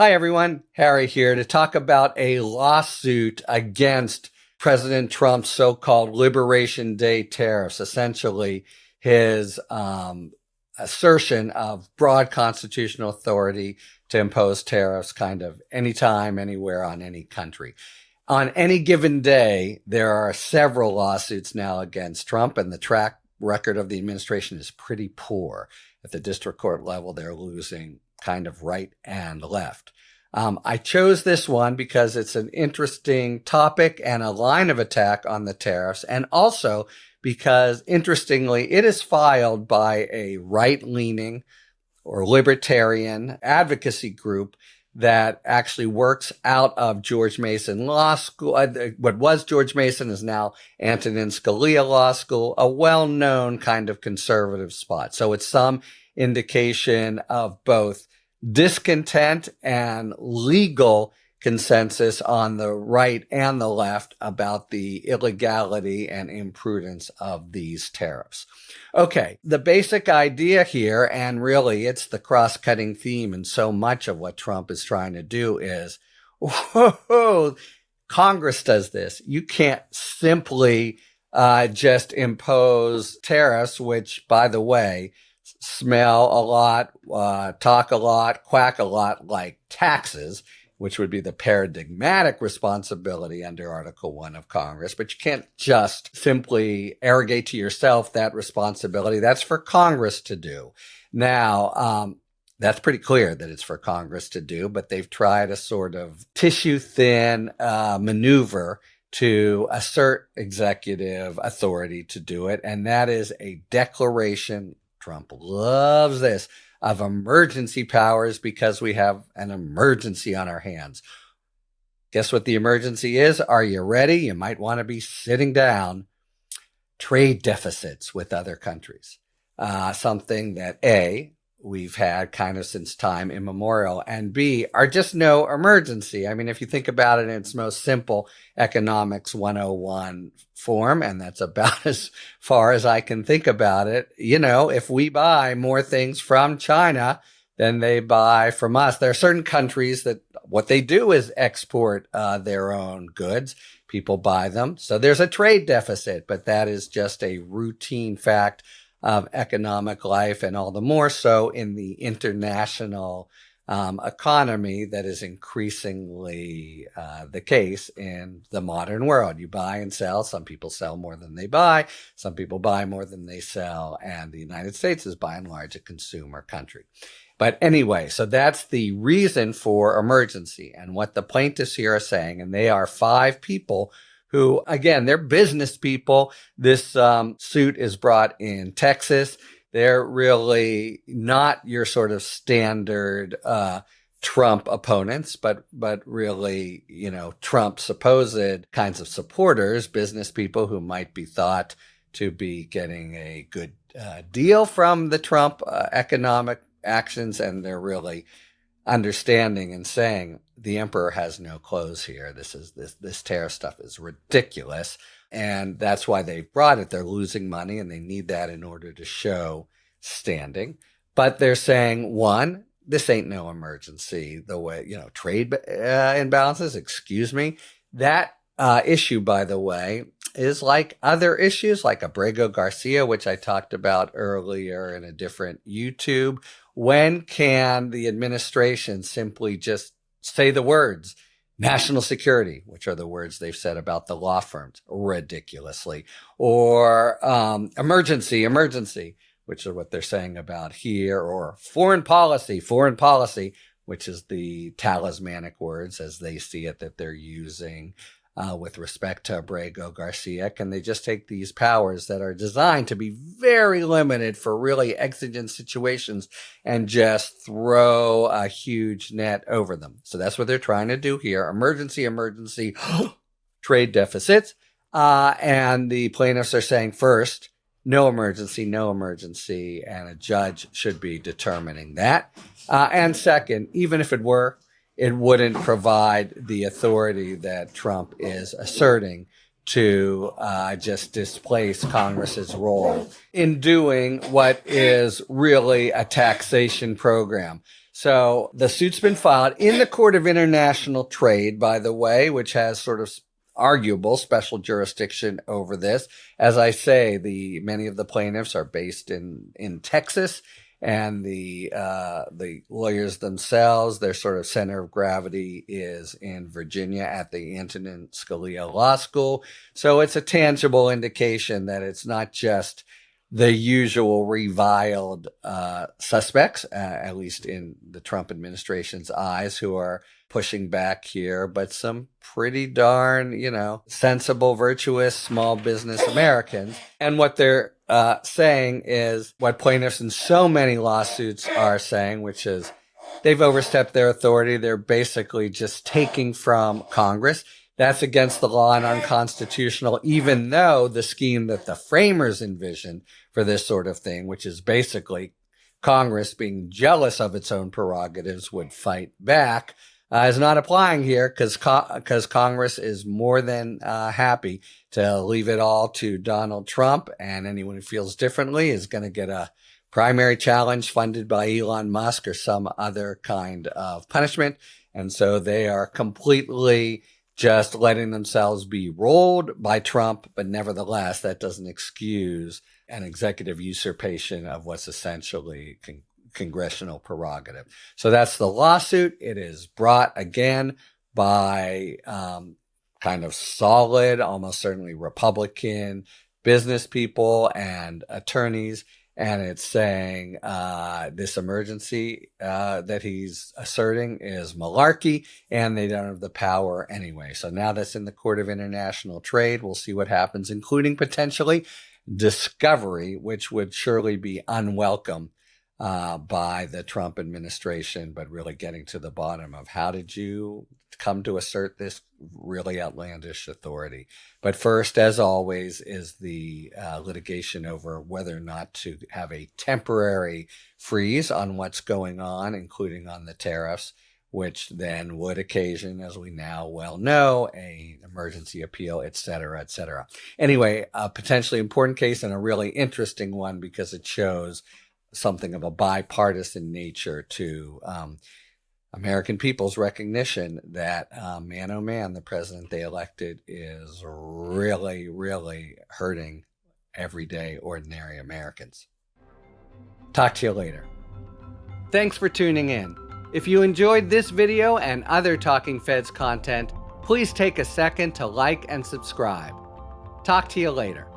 Hi, everyone. Harry here to talk about a lawsuit against President Trump's so-called Liberation Day tariffs, essentially his assertion of broad constitutional authority to impose tariffs kind of anytime, anywhere on any country. On any given day, there are several lawsuits now against Trump, and the track record of the administration is pretty poor. At the district court level, they're losing kind of right and left. I chose this one because it's an interesting topic and a line of attack on the tariffs, and also because, interestingly, it is filed by a right-leaning or libertarian advocacy group that actually works out of George Mason Law School. What was George Mason is now Antonin Scalia Law School, a well-known kind of conservative spot. So it's some indication of both discontent and legal consensus on the right and the left about the illegality and imprudence of these tariffs. Okay, the basic idea here, and really it's the cross-cutting theme in so much of what Trump is trying to do, is, whoa, Congress does this. You can't simply just impose tariffs, which, by the way, smell a lot, talk a lot, quack a lot like taxes, which would be the paradigmatic responsibility under Article 1 of Congress. But you can't just simply arrogate to yourself that responsibility. That's for Congress to do. Now, that's pretty clear that it's for Congress to do, but they've tried a sort of tissue-thin maneuver to assert executive authority to do it, and that is a declaration. Trump loves this, of emergency powers because we have an emergency on our hands. Guess what the emergency is? Are you ready? You might want to be sitting down. Trade deficits with other countries. Something that A, we've had kind of since time immemorial, and B, are just no emergency. I mean, if you think about it in its most simple economics 101 form, and that's about as far as I can think about it, if we buy more things from China than they buy from us, there are certain countries that what they do is export their own goods. People buy them. So there's a trade deficit, but that is just a routine fact of economic life, and all the more so in the international economy that is increasingly the case in the modern world. You buy and sell. Some people sell more than they buy. Some people buy more than they sell. And the United States is by and large a consumer country. But anyway, so that's the reason for emergency. And what the plaintiffs here are saying, and they are 5 people who, again, they're business people. This suit is brought in Texas. They're really not your sort of standard Trump opponents, but really, Trump's supposed kinds of supporters, business people who might be thought to be getting a good deal from the Trump economic actions, and they're really understanding and saying the emperor has no clothes here. This tariff stuff is ridiculous. And that's why they brought it. They're losing money and they need that in order to show standing. But they're saying, one, this ain't no emergency. The way, trade imbalances, excuse me. That issue, by the way, is like other issues like Abrego Garcia, which I talked about earlier in a different YouTube. When can the administration simply just say the words national security, which are the words they've said about the law firms ridiculously, or emergency, which is what they're saying about here, or foreign policy, which is the talismanic words as they see it that they're using with respect to Abrego Garcia. Can they just take these powers that are designed to be very limited for really exigent situations and just throw a huge net over them? So that's what they're trying to do here. Emergency, trade deficits. And the plaintiffs are saying, first, no emergency, and a judge should be determining that. And second, even if it were, it wouldn't provide the authority that Trump is asserting to just displace Congress's role in doing what is really a taxation program. So the suit's been filed in the Court of International Trade, by the way, which has sort of arguable special jurisdiction over this. As I say, many of the plaintiffs are based in Texas, and the lawyers themselves, their sort of center of gravity is in Virginia at the Antonin Scalia Law School. So it's a tangible indication that it's not just the usual reviled suspects, at least in the Trump administration's eyes, who are pushing back here, but some pretty darn, sensible, virtuous, small business Americans. And what they're saying is what plaintiffs in so many lawsuits are saying, which is they've overstepped their authority. They're basically just taking from Congress. That's against the law and unconstitutional, even though the scheme that the framers envisioned for this sort of thing, which is basically Congress being jealous of its own prerogatives, would fight back, is not applying here because Congress is more than happy to leave it all to Donald Trump, and anyone who feels differently is going to get a primary challenge funded by Elon Musk or some other kind of punishment. And so they are completely just letting themselves be rolled by Trump, but nevertheless, that doesn't excuse an executive usurpation of what's essentially congressional prerogative. So that's the lawsuit. It is brought again by kind of solid, almost certainly Republican business people and attorneys. And it's saying this emergency that he's asserting is malarkey, and they don't have the power anyway. So now that's in the Court of International Trade. We'll see what happens, including potentially discovery, which would surely be unwelcome by the Trump administration, but really getting to the bottom of how did you come to assert this really outlandish authority. But first, as always, is the litigation over whether or not to have a temporary freeze on what's going on, including on the tariffs, which then would occasion, as we now well know, an emergency appeal, et cetera, et cetera. Anyway, a potentially important case and a really interesting one because it shows something of a bipartisan nature to American people's recognition that, man, oh man, the president they elected is really, really hurting everyday, ordinary Americans. Talk to you later. Thanks for tuning in. If you enjoyed this video and other Talking Feds content, please take a second to like and subscribe. Talk to you later.